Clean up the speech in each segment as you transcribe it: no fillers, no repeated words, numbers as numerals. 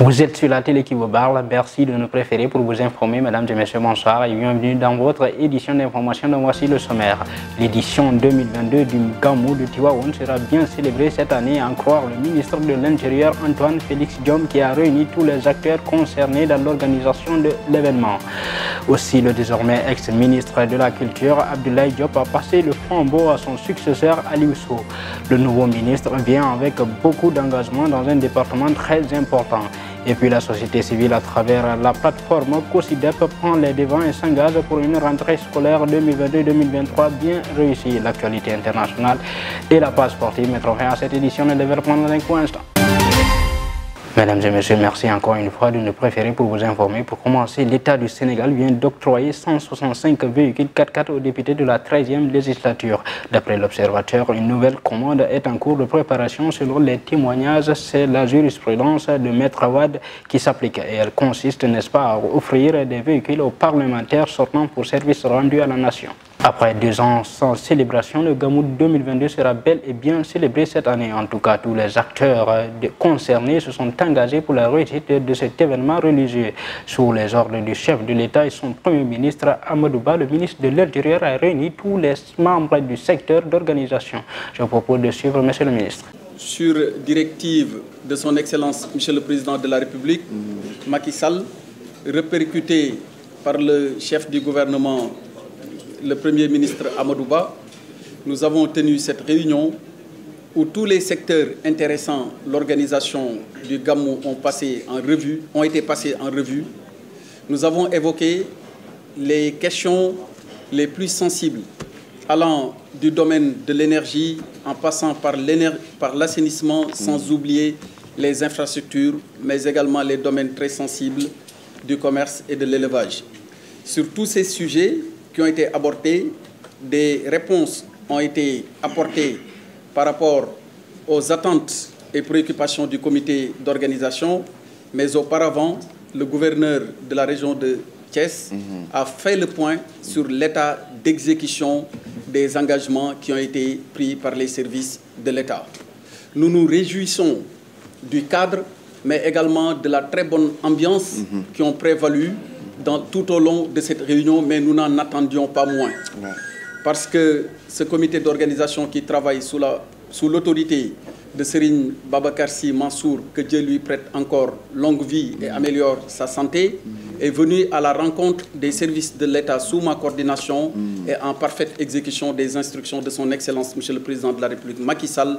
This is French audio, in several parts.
Vous êtes sur la télé qui vous parle, merci de nous préférer pour vous informer. Mesdames et messieurs, bonsoir et bienvenue dans votre édition d'information. Donc voici le sommaire. L'édition 2022 du Gamou de Tivaouane sera bien célébrée cette année, à en croire le ministre de l'Intérieur Antoine Félix Diome, qui a réuni tous les acteurs concernés dans l'organisation de l'événement. Aussi, le désormais ex-ministre de la Culture Abdoulaye Diop a passé le flambeau à son successeur Aliou Sow. Le nouveau ministre vient avec beaucoup d'engagement dans un département très important. Et puis la société civile, à travers la plateforme COSIDEP, prend les devants et s'engage pour une rentrée scolaire 2022-2023 bien réussie. L'actualité internationale et la page sportive mettront fin à cette édition de développement dans un court instant. Mesdames et messieurs, merci encore une fois de nous préférer pour vous informer. Pour commencer, l'État du Sénégal vient d'octroyer 165 véhicules 4x4 aux députés de la 13e législature. D'après l'Observateur, une nouvelle commande est en cours de préparation selon les témoignages. C'est la jurisprudence de Maître Wade qui s'applique et elle consiste, n'est-ce pas, à offrir des véhicules aux parlementaires sortant pour service rendu à la nation. Après 2 ans sans célébration, le Gamou 2022 sera bel et bien célébré cette année. En tout cas, tous les acteurs concernés se sont engagés pour la réussite de cet événement religieux. Sous les ordres du chef de l'État et son Premier ministre Amadou Ba, le ministre de l'Intérieur a réuni tous les membres du secteur d'organisation. Je vous propose de suivre, Monsieur le ministre. Sur directive de son Excellence, Monsieur le Président de la République, Macky Sall, répercuté par le chef du gouvernement, le Premier ministre Amadou Ba, nous avons tenu cette réunion où tous les secteurs intéressants l'organisation du Gamou ont été passés en revue. Nous avons évoqué les questions les plus sensibles allant du domaine de l'énergie en passant par l'assainissement, sans oublier les infrastructures, mais également les domaines très sensibles du commerce et de l'élevage. Sur tous ces sujets qui ont été abordés, des réponses ont été apportées par rapport aux attentes et préoccupations du comité d'organisation, mais auparavant, le gouverneur de la région de Thiès a fait le point sur l'état d'exécution des engagements qui ont été pris par les services de l'État. Nous nous réjouissons du cadre, mais également de la très bonne ambiance qui ont prévalu tout au long de cette réunion, mais nous n'en attendions pas moins. Parce que ce comité d'organisation qui travaille sous l'autorité de Serigne Babacar Sy Mansour, que Dieu lui prête encore longue vie et améliore sa santé, est venu à la rencontre des services de l'État sous ma coordination et en parfaite exécution des instructions de son Excellence, Monsieur le Président de la République Macky Sall,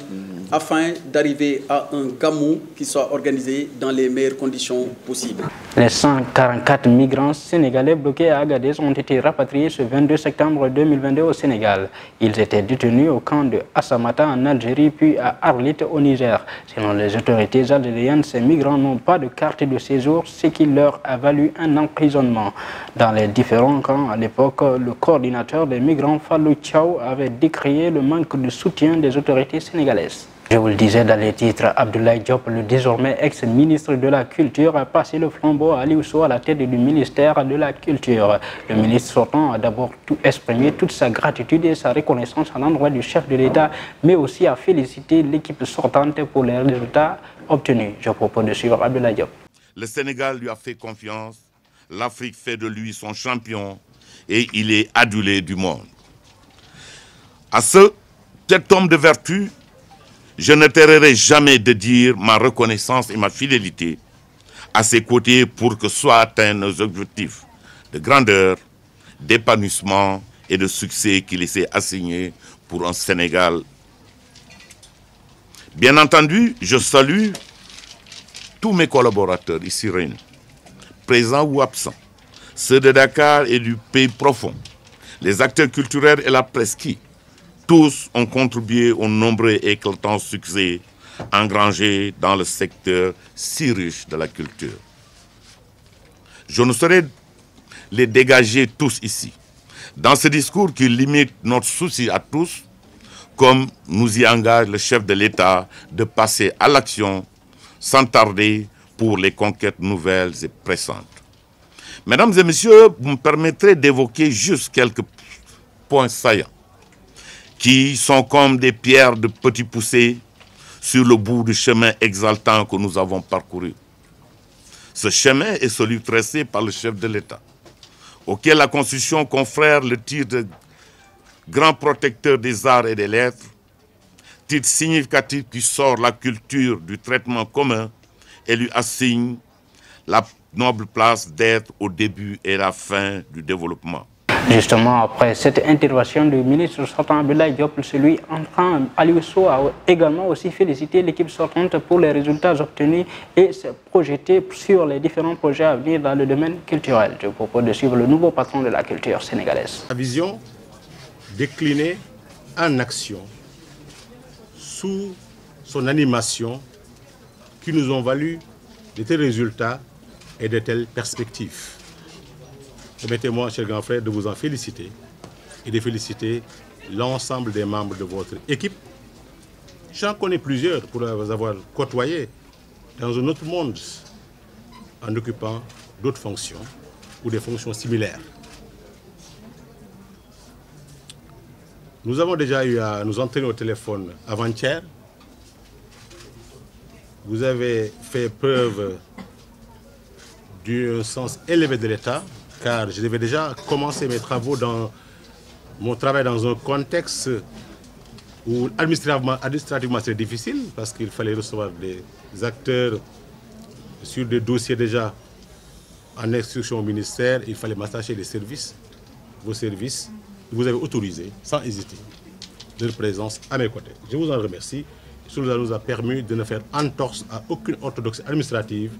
afin d'arriver à un Gamou qui soit organisé dans les meilleures conditions possibles. Les 144 migrants sénégalais bloqués à Agadez ont été rapatriés ce 22 septembre 2022 au Sénégal. Ils étaient détenus au camp de Assamata en Algérie puis à Arlit au Niger. Selon les autorités algériennes, ces migrants n'ont pas de carte de séjour, ce qui leur a valu un emprisonnement. Dans les différents camps, à l'époque, le coordinateur des migrants, Fallou Tchao, avait décrié le manque de soutien des autorités sénégalaises. Je vous le disais dans les titres, Abdoulaye Diop, le désormais ex-ministre de la Culture, a passé le flambeau à Aliou Sow à la tête du ministère de la Culture. Le ministre sortant a d'abord exprimé toute sa gratitude et sa reconnaissance à l'endroit du chef de l'État, mais aussi a félicité l'équipe sortante pour les résultats obtenus. Je propose de suivre Abdoulaye Diop. Le Sénégal lui a fait confiance, l'Afrique fait de lui son champion et il est adulé du monde. À cet homme de vertu, je ne tairai jamais de dire ma reconnaissance et ma fidélité à ses côtés pour que soient atteints nos objectifs de grandeur, d'épanouissement et de succès qu'il s'est assigné pour un Sénégal. Bien entendu, je salue tous mes collaborateurs ici réunis, présents ou absents, ceux de Dakar et du pays profond, les acteurs culturels et la presse qui, tous ont contribué au nombreux et éclatant succès engrangés dans le secteur si riche de la culture. Je ne saurais les dégager tous ici, dans ce discours qui limite notre souci à tous, comme nous y engage le chef de l'État de passer à l'action sans tarder pour les conquêtes nouvelles et pressantes. Mesdames et messieurs, vous me permettrez d'évoquer juste quelques points saillants qui sont comme des pierres de petits poussés sur le bout du chemin exaltant que nous avons parcouru. Ce chemin est celui tracé par le chef de l'État, auquel la Constitution confère le titre de grand protecteur des arts et des lettres, titre significatif qui sort la culture du traitement commun et lui assigne la noble place d'être au début et la fin du développement. Justement, après cette intervention du ministre sortant Abdoulaye Diop, celui entrant Aliou Sow a également aussi félicité l'équipe sortante pour les résultats obtenus et se projeter sur les différents projets à venir dans le domaine culturel. Je propose de suivre le nouveau patron de la culture sénégalaise. La vision déclinée en action sous son animation qui nous ont valu de tels résultats et de telles perspectives. Permettez-moi, chers grands frères, de vous en féliciter et de féliciter l'ensemble des membres de votre équipe. J'en connais plusieurs pour vous avoir côtoyé dans un autre monde en occupant d'autres fonctions ou des fonctions similaires. Nous avons déjà eu à nous entraîner au téléphone avant-hier. Vous avez fait preuve d'un sens élevé de l'État, car je devais déjà commencer mes travaux dans mon travail dans un contexte où administrativement c'est difficile, parce qu'il fallait recevoir des acteurs sur des dossiers déjà en instruction au ministère. Il fallait m'attacher les services, vos services. Vous avez autorisé, sans hésiter, de leur présence à mes côtés. Je vous en remercie. Cela nous a permis de ne faire entorse à aucune orthodoxie administrative.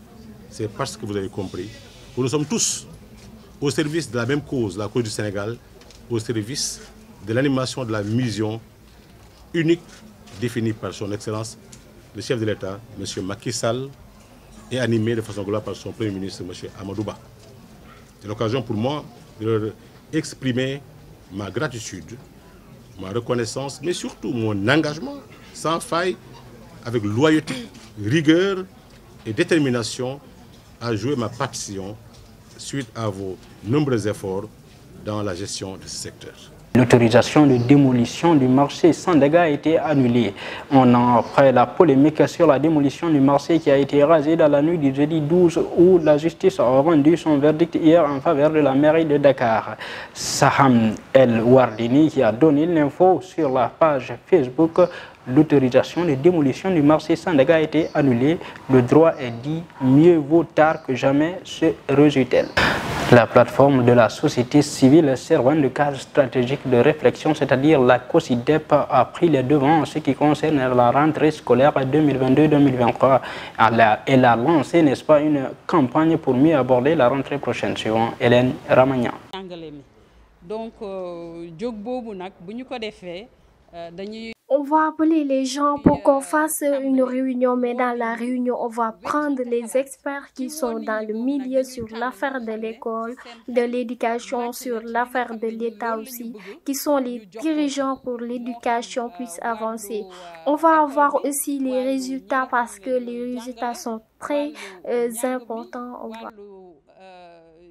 C'est parce que vous avez compris que nous sommes tous au service de la même cause, la cause du Sénégal, au service de l'animation de la vision unique définie par son Excellence, le chef de l'État, M. Macky Sall, et animée de façon globale par son Premier ministre, M. Amadou Ba. C'est l'occasion pour moi de leur exprimer ma gratitude, ma reconnaissance, mais surtout mon engagement sans faille, avec loyauté, rigueur et détermination à jouer ma partition suite à vos nombreux efforts dans la gestion de ce secteur. L'autorisation de démolition du marché Sandaga a été annulée. Après la polémique sur la démolition du marché qui a été rasé dans la nuit du jeudi 12 août, la justice a rendu son verdict hier en faveur de la mairie de Dakar. Saham El Wardini qui a donné l'info sur la page Facebook. L'autorisation de démolition du marché Sandaga a été annulée. Le droit est dit mieux vaut tard que jamais, se résulte-t-elle. La plateforme de la société civile servant de cadre stratégique de réflexion, c'est-à-dire la COSIDEP, a pris les devants en ce qui concerne la rentrée scolaire 2022-2023. Elle a lancé, n'est-ce pas, une campagne pour mieux aborder la rentrée prochaine, suivant Hélène Ramagnan. Donc, on va appeler les gens pour qu'on fasse une réunion, mais dans la réunion, on va prendre les experts qui sont dans le milieu sur l'affaire de l'école, de l'éducation, sur l'affaire de l'État aussi, qui sont les dirigeants pour l'éducation puissent avancer. On va avoir aussi les résultats parce que les résultats sont très importants.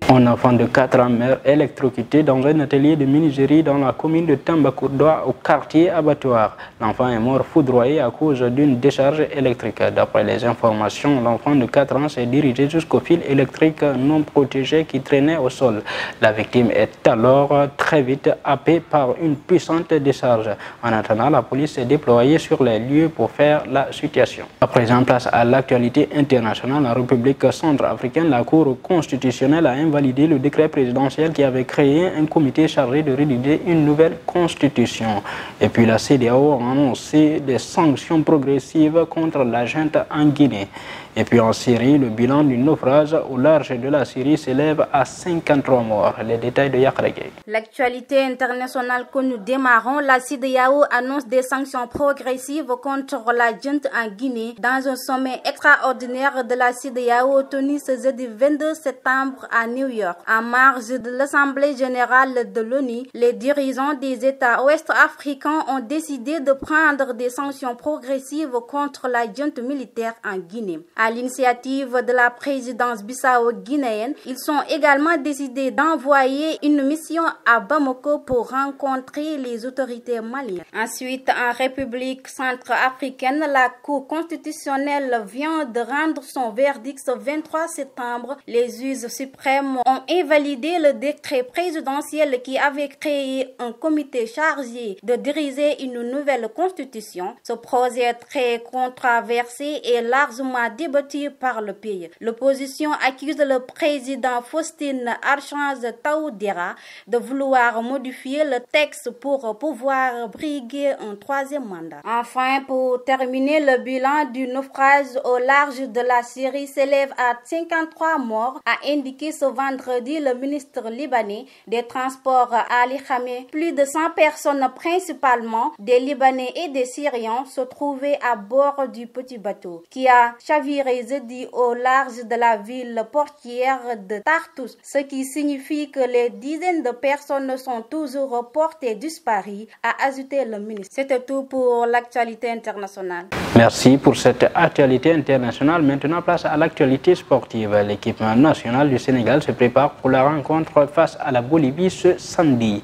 Un enfant de 4 ans meurt électrocuté dans un atelier de menuiserie dans la commune de Tambacounda au quartier Abattoir. L'enfant est mort foudroyé à cause d'une décharge électrique. D'après les informations, l'enfant de 4 ans s'est dirigé jusqu'au fil électrique non protégé qui traînait au sol. La victime est alors très vite happée par une puissante décharge. En attendant, la police s'est déployée sur les lieux pour faire la situation. À présent, place à l'actualité internationale. En République centrafricaine, la Cour constitutionnelle a invalidé le décret présidentiel qui avait créé un comité chargé de rédiger une nouvelle constitution. Et puis la CEDEAO a annoncé des sanctions progressives contre la junte en Guinée. Et puis en Syrie, le bilan du naufrage au large de la Syrie s'élève à 53 morts. Les détails de Yakragé. L'actualité internationale que nous démarrons, la CEDEAO annonce des sanctions progressives contre la junte en Guinée dans un sommet extraordinaire de la CEDEAO tenu ce jeudi 22 septembre à New York. En marge de l'Assemblée générale de l'ONU, les dirigeants des États ouest-africains ont décidé de prendre des sanctions progressives contre la junte militaire en Guinée. À l'initiative de la présidence bissau-guinéenne, ils ont également décidé d'envoyer une mission à Bamako pour rencontrer les autorités maliennes. Ensuite, en République centrafricaine, la Cour constitutionnelle vient de rendre son verdict ce 23 septembre. Les juges suprêmes ont invalidé le décret présidentiel qui avait créé un comité chargé de diriger une nouvelle constitution. Ce projet très controversé est largement débattu par le pays. L'opposition accuse le président Faustin Archange Touadéra de vouloir modifier le texte pour pouvoir briguer un troisième mandat. Enfin, pour terminer, le bilan du naufrage au large de la Syrie s'élève à 53 morts, a indiqué ce vendredi le ministre libanais des Transports Ali Khameh. Plus de 100 personnes, principalement des Libanais et des Syriens, se trouvaient à bord du petit bateau qui a chaviré jeudi au large de la ville portière de Tartus, ce qui signifie que les dizaines de personnes sont toujours portées disparues, a ajouté le ministre. C'était tout pour l'actualité internationale. Merci pour cette actualité internationale. Maintenant, place à l'actualité sportive. L'équipe nationale du Sénégal se prépare pour la rencontre face à la Bolivie ce samedi.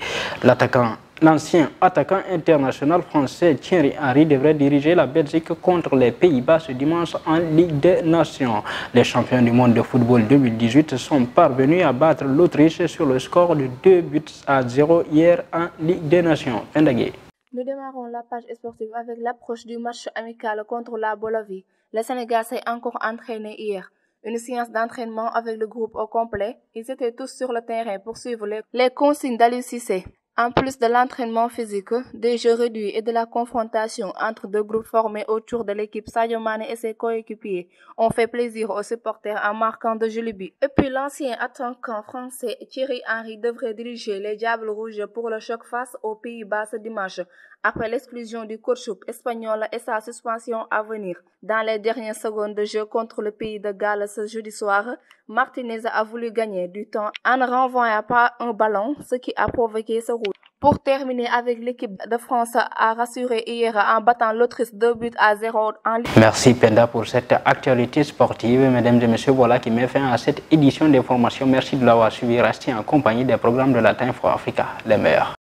L'ancien attaquant international français Thierry Henry devrait diriger la Belgique contre les Pays-Bas ce dimanche en Ligue des Nations. Les champions du monde de football 2018 sont parvenus à battre l'Autriche sur le score de 2-0 hier en Ligue des Nations. Pendagé. Nous démarrons la page sportive avec l'approche du match amical contre la Bolivie. Le Sénégal s'est encore entraîné hier. Une séance d'entraînement avec le groupe au complet. Ils étaient tous sur le terrain pour suivre les consignes d'Aliou Cissé. En plus de l'entraînement physique, des jeux réduits et de la confrontation entre deux groupes formés autour de l'équipe, Sadio Mané et ses coéquipiers ont fait plaisir aux supporters en marquant de jolis buts. Et puis l'ancien attaquant français Thierry Henry devrait diriger les Diables Rouges pour le choc face aux Pays-Bas ce dimanche, après l'exclusion du coach espagnol et sa suspension à venir. Dans les dernières secondes de jeu contre le pays de Galles ce jeudi soir, Martinez a voulu gagner du temps en ne renvoyant pas un ballon, ce qui a provoqué ce rouge. Pour terminer avec l'équipe de France a rassuré hier en battant l'Autriche 2-0 en Ligue. Merci Penda pour cette actualité sportive. Mesdames et messieurs, voilà qui met fin à cette édition d'information. Merci de l'avoir suivi. Restez en compagnie des programmes de la Time for Africa, les meilleurs.